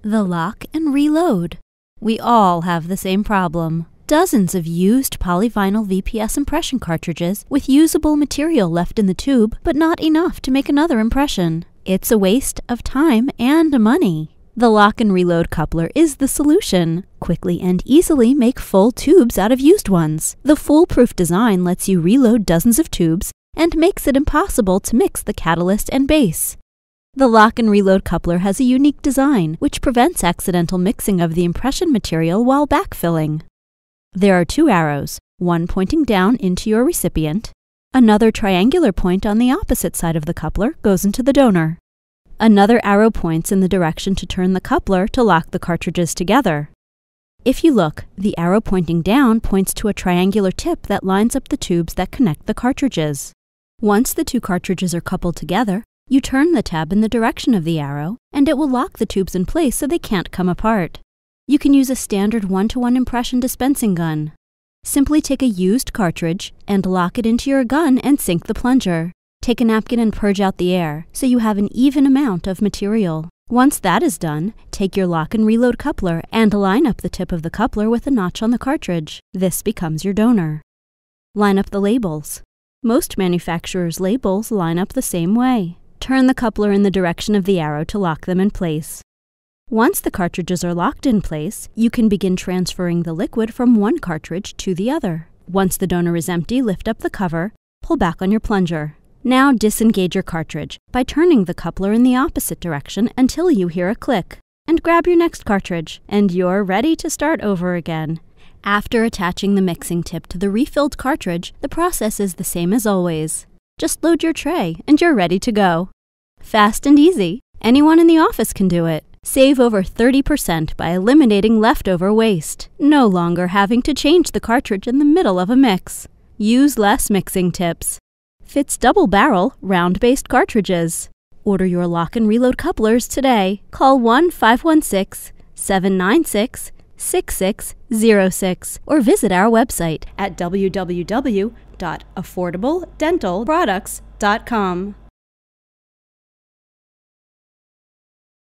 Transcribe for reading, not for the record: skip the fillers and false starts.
The lock and reload. We all have the same problem. Dozens of used polyvinyl VPS impression cartridges with usable material left in the tube, but not enough to make another impression. It's a waste of time and money. The lock and reload coupler is the solution. Quickly and easily make full tubes out of used ones. The foolproof design lets you reload dozens of tubes and makes it impossible to mix the catalyst and base. The lock and reload coupler has a unique design which prevents accidental mixing of the impression material while backfilling. There are two arrows, one pointing down into your recipient. Another triangular point on the opposite side of the coupler goes into the donor. Another arrow points in the direction to turn the coupler to lock the cartridges together. If you look, the arrow pointing down points to a triangular tip that lines up the tubes that connect the cartridges. Once the two cartridges are coupled together, you turn the tab in the direction of the arrow, and it will lock the tubes in place so they can't come apart. You can use a standard 1-to-1 impression dispensing gun. Simply take a used cartridge and lock it into your gun and sink the plunger. Take a napkin and purge out the air so you have an even amount of material. Once that is done, take your lock and reload coupler and line up the tip of the coupler with a notch on the cartridge. This becomes your donor. Line up the labels. Most manufacturers' labels line up the same way. Turn the coupler in the direction of the arrow to lock them in place. Once the cartridges are locked in place, you can begin transferring the liquid from one cartridge to the other. Once the donor is empty, lift up the cover, pull back on your plunger. Now disengage your cartridge by turning the coupler in the opposite direction until you hear a click, and grab your next cartridge, and you're ready to start over again. After attaching the mixing tip to the refilled cartridge, the process is the same as always. Just load your tray and you're ready to go. Fast and easy. Anyone in the office can do it. Save over 30% by eliminating leftover waste. No longer having to change the cartridge in the middle of a mix. Use less mixing tips. Fits double-barrel, round-based cartridges. Order your lock and reload couplers today. Call 1-516-796-6606 or visit our website at www.affordabledentalproducts.com.